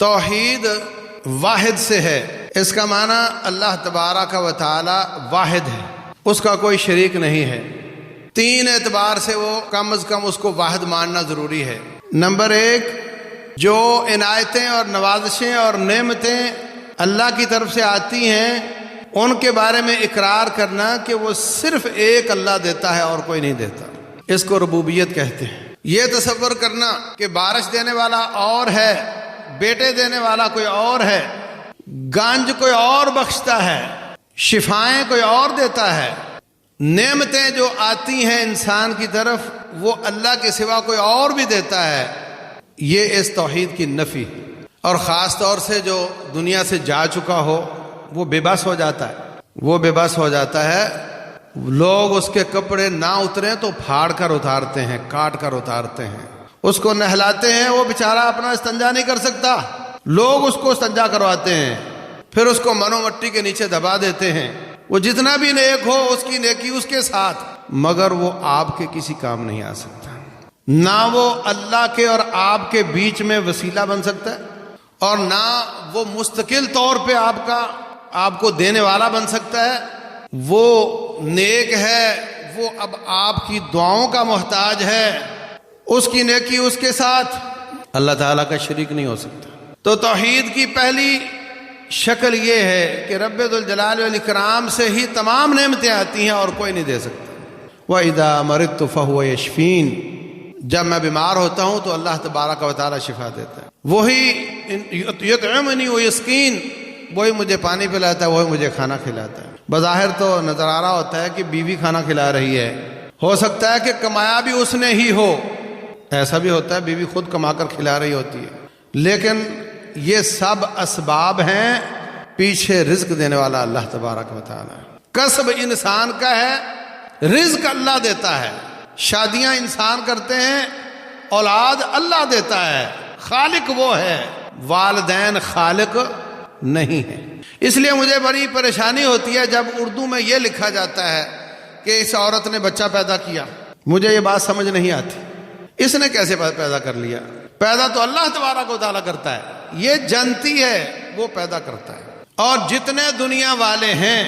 توحید واحد سے ہے، اس کا معنی اللہ تبارک و تعالی واحد ہے، اس کا کوئی شریک نہیں ہے۔ تین اعتبار سے وہ کم از کم اس کو واحد ماننا ضروری ہے۔ نمبر ایک، جو عنایتیں اور نوازشیں اور نعمتیں اللہ کی طرف سے آتی ہیں ان کے بارے میں اقرار کرنا کہ وہ صرف ایک اللہ دیتا ہے اور کوئی نہیں دیتا، اس کو ربوبیت کہتے ہیں۔ یہ تصور کرنا کہ بارش دینے والا اور ہے، بیٹے دینے والا کوئی اور ہے، گنج کوئی اور بخشتا ہے، شفائیں کوئی اور دیتا ہے، نعمتیں جو آتی ہیں انسان کی طرف وہ اللہ کے سوا کوئی اور بھی دیتا ہے، یہ اس توحید کی نفی ہے۔ اور خاص طور سے جو دنیا سے جا چکا ہو وہ بے بس ہو جاتا ہے، وہ بے بس ہو جاتا ہے، لوگ اس کے کپڑے نہ اتریں تو پھاڑ کر اتارتے ہیں، کاٹ کر اتارتے ہیں، اس کو نہلاتے ہیں، وہ بیچارہ اپنا استنجا نہیں کر سکتا، لوگ اس کو استنجا کرواتے ہیں، پھر اس کو منو مٹی کے نیچے دبا دیتے ہیں، وہ جتنا بھی نیک ہو اس کی نیکی اس کے ساتھ، مگر وہ آپ کے کسی کام نہیں آ سکتا، نہ وہ اللہ کے اور آپ کے بیچ میں وسیلہ بن سکتا ہے، اور نہ وہ مستقل طور پہ آپ کو دینے والا بن سکتا ہے۔ وہ نیک ہے، وہ اب آپ کی دعاؤں کا محتاج ہے، اس کی نیکی اس کے ساتھ اللہ تعالیٰ کا شریک نہیں ہو سکتا۔ تو توحید کی پہلی شکل یہ ہے کہ رب ذوالجلال والاکرام سے ہی تمام نعمتیں آتی ہیں اور کوئی نہیں دے سکتا۔ وَإِذَا مَرِضْتُ فَهُوَ يَشْفِينِ، جب میں بیمار ہوتا ہوں تو اللہ تبارک و تعالیٰ شفا دیتا ہے۔ وہی یطعمنی ویسقین، وہی مجھے پانی پلاتا ہے، وہی مجھے کھانا کھلاتا ہے۔ بظاہر تو نظر آ رہا ہوتا ہے کہ بیوی کھانا کھلا رہی ہے، ہو سکتا ہے کہ کمایا بھی اس نے ہی ہو، ایسا بھی ہوتا ہے بیوی خود کما کر کھلا رہی ہوتی ہے، لیکن یہ سب اسباب ہیں، پیچھے رزق دینے والا اللہ تبارک و تعالیٰ ہے۔ کسب انسان کا ہے، رزق اللہ دیتا ہے، شادیاں انسان کرتے ہیں، اولاد اللہ دیتا ہے، خالق وہ ہے، والدین خالق نہیں ہے۔ اس لیے مجھے بڑی پریشانی ہوتی ہے جب اردو میں یہ لکھا جاتا ہے کہ اس عورت نے بچہ پیدا کیا، مجھے یہ بات سمجھ نہیں آتی، اس نے کیسے پیدا کر لیا؟ پیدا تو اللہ تبارک و تعالیٰ کرتا ہے، یہ جانتی ہے وہ پیدا کرتا ہے۔ اور جتنے دنیا والے ہیں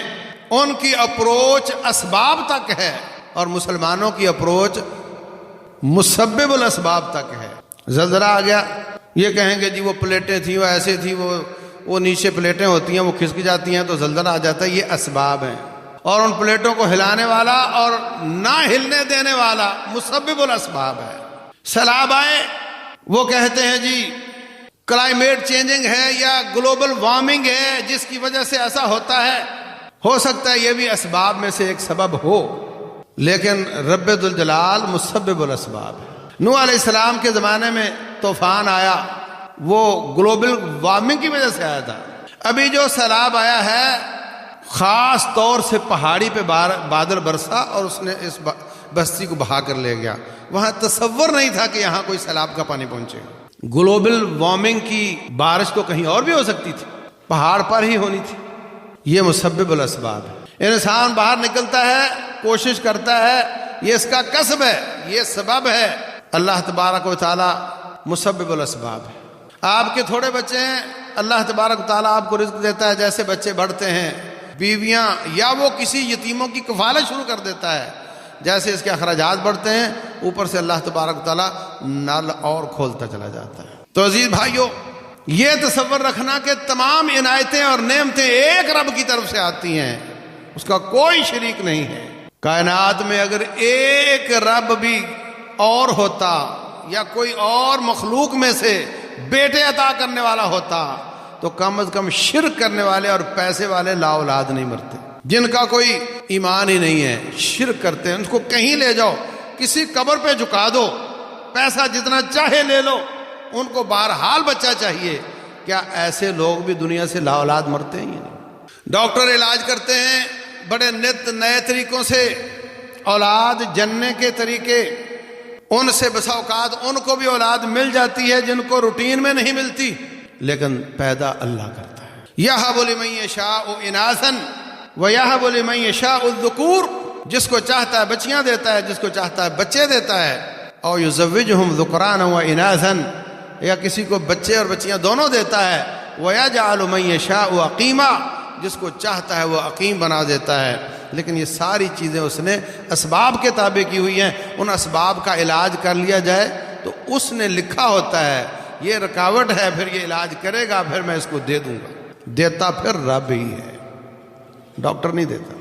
ان کی اپروچ اسباب تک ہے، اور مسلمانوں کی اپروچ مسبب الاسباب تک ہے۔ زلزلہ آ گیا، یہ کہیں گے جی وہ پلیٹیں تھیں، وہ ایسے تھی، وہ نیچے پلیٹیں ہوتی ہیں وہ کھسک جاتی ہیں تو زلزلہ آ جاتا ہے، یہ اسباب ہیں، اور ان پلیٹوں کو ہلانے والا اور نہ ہلنے دینے والا مسبب الاسباب ہے۔ سیلاب آئے، وہ کہتے ہیں جی کلائمیٹ چینجنگ ہے یا گلوبل وارمنگ ہے جس کی وجہ سے ایسا ہوتا ہے، ہو سکتا ہے یہ بھی اسباب میں سے ایک سبب ہو، لیکن رب ذوالجلال مسبب الاسباب ہے۔ نوح علیہ السلام کے زمانے میں طوفان آیا، وہ گلوبل وارمنگ کی وجہ سے آیا تھا۔ ابھی جو سیلاب آیا ہے خاص طور سے پہاڑی پہ بادل برسا اور اس نے اس بستی کو بہا کر لے گیا، وہاں تصور نہیں تھا کہ یہاں کوئی سیلاب کا پانی پہنچے گا۔ گلوبل وارمنگ کی بارش تو کہیں اور بھی ہو سکتی تھی، پہاڑ پر ہی ہونی تھی۔ یہ مسبب الاسباب ہے۔ انسان باہر نکلتا ہے، کوشش کرتا ہے، یہ اس کا کسب ہے، یہ سبب ہے، اللہ تبارک و تعالی مسبب الاسباب ہے۔ آپ کے تھوڑے بچے ہیں، اللہ تبارک و تعالی آپ کو رزق دیتا ہے، جیسے بچے بڑھتے ہیں، بیویاں یا وہ کسی یتیموں کی کفالت شروع کر دیتا ہے، جیسے اس کے اخراجات بڑھتے ہیں، اوپر سے اللہ تبارک و تعالی نل اور کھولتا چلا جاتا ہے۔ تو عزیز بھائیو، یہ تصور رکھنا کہ تمام عنایتیں اور نعمتیں ایک رب کی طرف سے آتی ہیں، اس کا کوئی شریک نہیں ہے۔ کائنات میں اگر ایک رب بھی اور ہوتا یا کوئی اور مخلوق میں سے بیٹے عطا کرنے والا ہوتا تو کم از کم شرک کرنے والے اور پیسے والے لا اولاد نہیں مرتے، جن کا کوئی ایمان ہی نہیں ہے، شرک کرتے ہیں، ان کو کہیں لے جاؤ، کسی قبر پہ جھکا دو، پیسہ جتنا چاہے لے لو، ان کو بہرحال بچہ چاہیے۔ کیا ایسے لوگ بھی دنیا سے لا اولاد مرتے ہیں؟ ڈاکٹر علاج کرتے ہیں بڑے نئے طریقوں سے، اولاد جننے کے طریقے، ان سے بسا اوقات ان کو بھی اولاد مل جاتی ہے جن کو روٹین میں نہیں ملتی، لیکن پیدا اللہ کرتا ہے۔ یہب لمن یشاء اناثا ویہب لمن یشاء الذکور، جس کو چاہتا ہے بچیاں دیتا ہے، جس کو چاہتا ہے بچے دیتا ہے۔ اور یزوجہم ذکرانا و اناثا، یا کسی کو بچے اور بچیاں دونوں دیتا ہے. وَيَجْعَلُ مَن يَشَاءُ عَقِيمًا، جس کو چاہتا ہے وہ عقیم بنا دیتا ہے. لیکن یہ ساری چیزیں اس نے اسباب کے تابع کی ہوئی ہیں. ان اسباب کا علاج کر لیا جائے تو اس نے لکھا ہوتا ہے یہ رکاوٹ ہے، پھر یہ علاج کرے گا، پھر میں اس کو دے دوں گا. دیتا پھر رب ہی ہے، ڈاکٹر نہیں دیتا.